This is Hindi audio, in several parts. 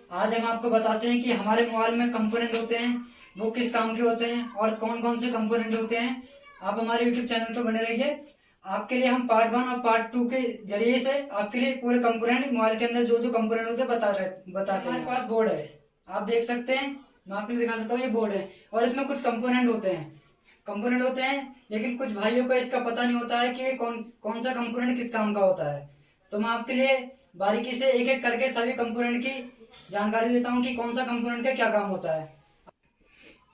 आज हम आपको बताते हैं कि हमारे मोबाइल में कंपोनेंट होते हैं वो किस काम के होते हैं और कौन कौन से कंपोनेंट होते हैं। आप हमारे यूट्यूब चैनल पर बने रहिए। आपके लिए हम पार्ट 1 और पार्ट 2 के जरिए से आपके लिए पूरे कंपोनेंट मोबाइल के अंदर जो जो कंपोनेंट होते हैं बताते हैं। हमारे पास बोर्ड है, आप देख सकते हैं, मैं आपके लिए दिखा सकता हूँ। ये बोर्ड है और इसमें कुछ कंपोनेंट होते हैं लेकिन कुछ भाइयों को इसका पता नहीं होता है कि ये कौन कौन सा कंपोनेंट किस काम का होता है। तो मैं आपके लिए बारीकी से एक एक करके सभी कंपोनेंट की जानकारी देता हूँ कि कौन सा कंपोनेंट का क्या काम होता है।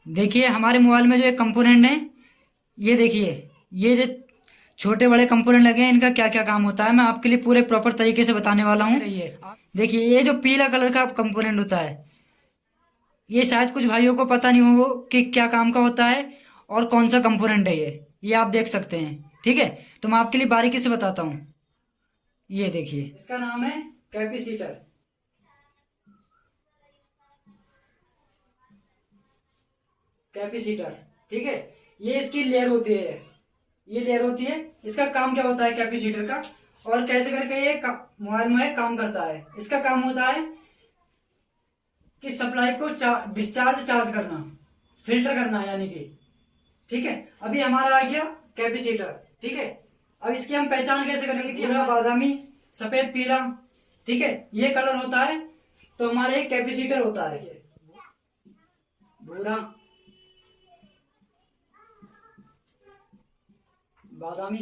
देखिए हमारे मोबाइल में जो एक कंपोनेंट है, ये देखिए, ये जो छोटे बड़े कंपोनेंट लगे हैं इनका क्या क्या काम होता है मैं आपके लिए पूरे प्रॉपर तरीके से बताने वाला हूँ। देखिए ये जो पीला कलर का कंपोनेंट होता है, ये शायद कुछ भाइयों को पता नहीं हो कि क्या काम का होता है और कौन सा कंपोनेंट है ये आप देख सकते हैं। ठीक है, तो मैं आपके लिए बारीकी से बताता हूँ। ये देखिए, इसका नाम है कैपेसिटर। ठीक है, ये इसकी लेयर होती है, ये लेयर होती है। इसका काम क्या होता है कैपेसिटर का, और कैसे करके ये मोबाइल में काम करता है। इसका काम होता है कि सप्लाई को चार्ज करना, फिल्टर करना यानी कि। ठीक है, अभी हमारा आ गया कैपेसिटर। ठीक है, अब इसकी हम पहचान कैसे करेंगे कि हमारा बादामी, सफेद, पीला, ठीक है, ये कलर होता है तो हमारा एक कैपेसिटर होता है। भूरा, बादामी,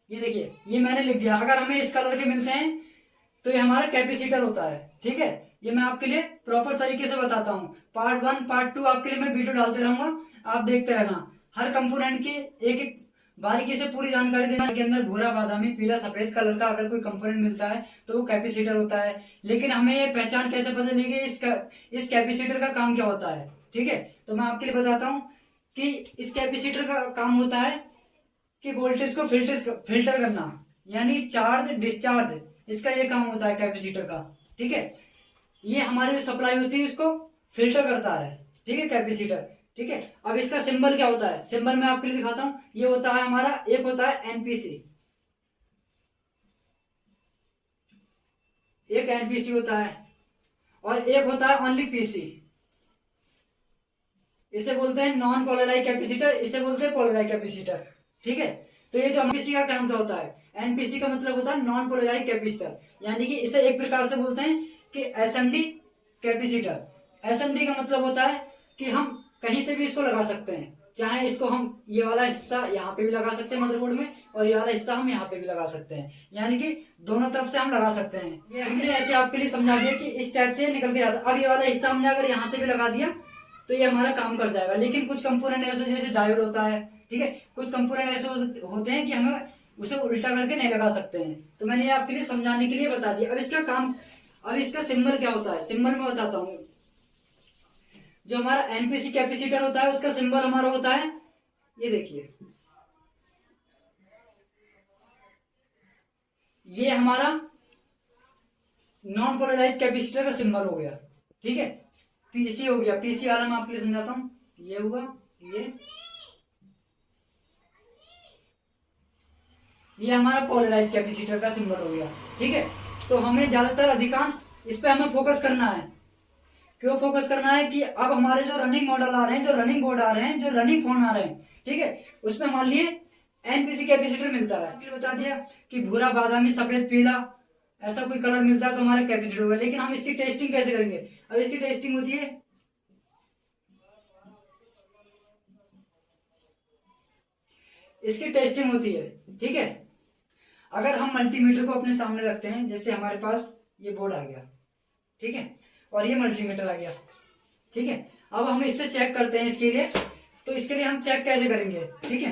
ये देखिए, ये मैंने लिख दिया। अगर हमें इस कलर के मिलते हैं तो ये हमारा कैपेसिटर होता है। ठीक है, ये मैं आपके लिए प्रॉपर तरीके से बताता हूँ। पार्ट 1 पार्ट 2 आपके लिए मैं वीडियो डालते रहूंगा, आप देखते रहना। हर कंपोनेंट की एक एक बारीकी से पूरी जानकारी देना। के अंदर भूरा, बादामी, पीला, सफेद कलर का अगर कोई कंपोनेंट मिलता है तो वो कैपेसिटर होता है। लेकिन हमें ये पहचान कैसे पता चलेगी इस कैपेसिटर का काम क्या होता है। ठीक है, तो मैं आपके लिए बताता हूँ कि इस कैपेसिटर का काम होता है कि वोल्टेज को फिल्टर करना, यानी चार्ज डिस्चार्ज, इसका ये काम होता है कैपेसिटर का। ठीक है, ये हमारी जो सप्लाई होती है उसको फिल्टर करता है। ठीक है, कैपेसिटर। ठीक है, अब इसका सिंबल क्या होता है, सिंबल मैं आपके लिए दिखाता हूं। ये होता है हमारा, एक होता है एनपीसी, एक एनपीसी होता है, और एक होता है ओनली पीसी। इसे बोलते हैं नॉन पोलराइज कैपेसिटर, इसे बोलते हैं पोलराइज कैपेसिटर। ठीक है, तो ये जो एनपीसी का काम क्या होता है, एनपीसी का मतलब होता है नॉन पोलराइज कैपेसिटर, यानी कि इसे एक प्रकार से बोलते हैं कि एसएमडी कैपेसिटर। एसएमडी का मतलब होता है कि हम कहीं से भी इसको लगा सकते हैं, चाहे इसको हम ये वाला हिस्सा यहाँ पे भी लगा सकते हैं मदरबोर्ड में, और ये वाला हिस्सा हम यहाँ पे भी लगा सकते हैं, यानी कि दोनों तरफ से हम लगा सकते हैं। ये हमने ऐसे आपके लिए समझा दिया कि इस टाइप से निकल के जाता है। अब ये वाला हिस्सा हमने अगर यहाँ से भी लगा दिया तो ये हमारा काम कर जाएगा। लेकिन कुछ कंपोनेंट ऐसे, जैसे डायोड होता है, ठीक है, कुछ कंपोनेंट ऐसे होते हैं कि हमें उसे उल्टा करके नहीं लगा सकते हैं। तो मैंने ये आपके लिए समझाने के लिए बता दिया। अब इसका काम, अब इसका सिंबल क्या होता है, सिंबल में बताता हूँ। जो हमारा एनपीसी कैपेसिटर होता है उसका सिंबल हमारा होता है, ये देखिए, ये हमारा नॉन पोलराइज कैपेसिटर का सिंबल हो गया। ठीक है, पीसी हो गया। पीसी वाला मैं आपके लिए समझाता हूँ। ये हुआ, ये हमारा पोलराइज कैपेसिटर का सिंबल हो गया। ठीक है, तो हमें ज्यादातर अधिकांश इस पे हमें फोकस करना है। क्यों फोकस करना है कि अब हमारे जो रनिंग मॉडल आ रहे हैं, जो रनिंग बोर्ड आ रहे हैं, जो रनिंग फोन आ रहे हैं, ठीक है, उसमें मान लिए एनपीसी कैपेसिटर मिलता है। फिर बता दिया कि भूरा, बादामी, सफेद, पीला, ऐसा कोई कलर मिलता है तो हमारा कैपेसिटर होगा। लेकिन हम इसकी टेस्टिंग कैसे करेंगे, अब इसकी टेस्टिंग होती है, इसकी टेस्टिंग होती है। ठीक है, अगर हम मल्टीमीटर को अपने सामने रखते हैं, जैसे हमारे पास ये बोर्ड आ गया, ठीक है, और ये मल्टीमीटर आ गया। ठीक है, अब हम इससे चेक करते हैं इसके लिए। तो इसके लिए हम चेक कैसे करेंगे, ठीक है,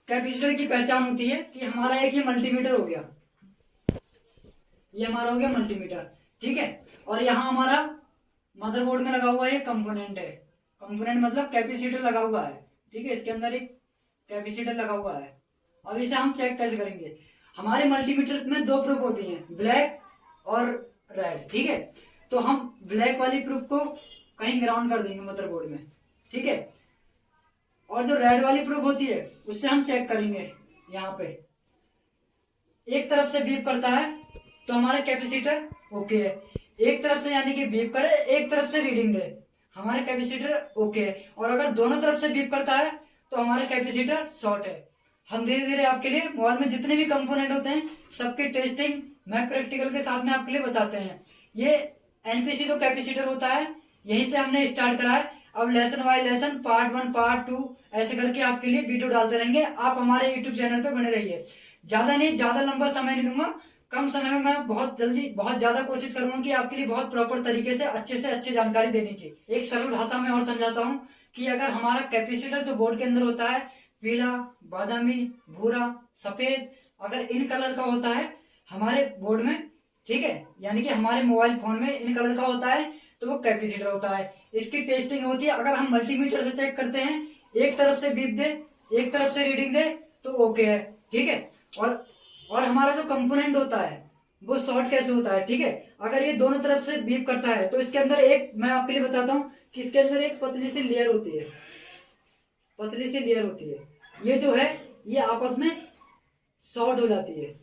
कैपेसिटर की पहचान होती है कि हमारा एक ये मल्टीमीटर हो गया, ये हमारा हो गया मल्टीमीटर। ठीक है, और यहाँ हमारा मदरबोर्ड में लगा हुआ ये कंपोनेंट है। कंपोनेंट मतलब कैपेसिटर लगा हुआ है। ठीक है, इसके अंदर एक कैपेसिटर लगा हुआ है। अब इसे हम चेक कैसे करेंगे, हमारे मल्टीमीटर में दो प्रूफ होती हैं, ब्लैक और रेड। ठीक है, तो हम ब्लैक वाली प्रूफ को कहीं ग्राउंड कर देंगे मदरबोर्ड में। ठीक है, और जो रेड वाली प्रूफ होती है उससे हम चेक करेंगे। यहाँ पे एक तरफ से बीप करता है तो हमारा कैपेसिटर ओके है, एक तरफ से यानी कि बीप करे, एक तरफ से रीडिंग दे, हमारा कैपेसिटर ओके है। और अगर दोनों तरफ से बीप करता है तो हमारा कैपेसिटर शॉर्ट है। हम धीरे धीरे आपके लिए मोबाइल में जितने भी कंपोनेंट होते हैं सबकी टेस्टिंग मैं प्रैक्टिकल के साथ में आपके लिए बताते हैं। ये एनपीसी जो कैपेसिटर होता है यहीं से हमने स्टार्ट करा है। अब lesson bye lesson part 1 part 2 ऐसे करके आपके लिए वीडियो डालते रहेंगे। आप हमारे यूट्यूब चैनल पे बने रहिए। ज्यादा नहीं, ज्यादा लंबा समय नहीं दूंगा, कम समय में मैं बहुत जल्दी बहुत ज्यादा कोशिश करूंगा कि आपके लिए बहुत प्रॉपर तरीके से अच्छी जानकारी देने की। एक सरल भाषा में और समझाता हूँ कि अगर हमारा कैपेसिटर जो बोर्ड के अंदर होता है पीला, बादामी, भूरा, सफेद, अगर इन कलर का होता है हमारे बोर्ड में, ठीक है, यानी कि हमारे मोबाइल फोन में इन कलर का होता है तो वो कैपेसिटर होता है। इसकी टेस्टिंग होती है, अगर हम मल्टीमीटर से चेक करते हैं, एक तरफ से बीप दे, एक तरफ से रीडिंग दे तो ओके है, ठीक है। और हमारा जो कंपोनेंट होता है वो शॉर्ट कैसे होता है, ठीक है। अगर ये दोनों तरफ से बीप करता है तो इसके अंदर एक, मैं आपके लिए बताता हूँ कि इसके अंदर एक पतली सी लेयर होती है, पतली सी लेयर होती है। ये जो है ये आपस में शॉर्ट हो जाती है,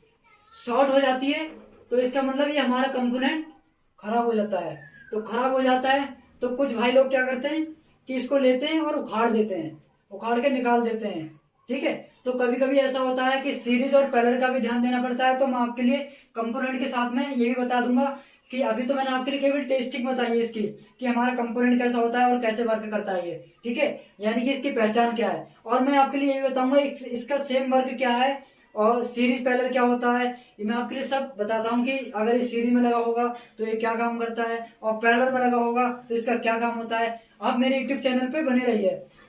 शॉर्ट हो जाती है तो इसका मतलब ये हमारा कंपोनेंट खराब हो जाता है। तो खराब हो जाता है तो कुछ भाई लोग क्या करते हैं कि इसको लेते हैं और उखाड़ देते हैं, उखाड़ के निकाल देते हैं, ठीक है। तो कभी कभी ऐसा होता है कि सीरीज और पैरेलल का भी ध्यान देना पड़ता है। तो मैं आपके लिए कंपोनेंट के साथ में ये भी बता दूंगा कि अभी तो मैंने आपके लिए केवल टेस्टिंग बताई है इसकी कि हमारा कंपोनेंट कैसा होता है और कैसे वर्क करता है ये, ठीक है, यानी कि इसकी पहचान क्या है। और मैं आपके लिए ये भी बताऊंगा इसका सेम वर्क क्या है और सीरीज पैरेलल क्या होता है, ये मैं आपके लिए सब बताता हूँ कि अगर ये सीरीज में लगा होगा तो ये क्या काम करता है और पैरेलल में लगा होगा तो इसका क्या काम होता है। आप मेरे यूट्यूब चैनल पे बने रहिए।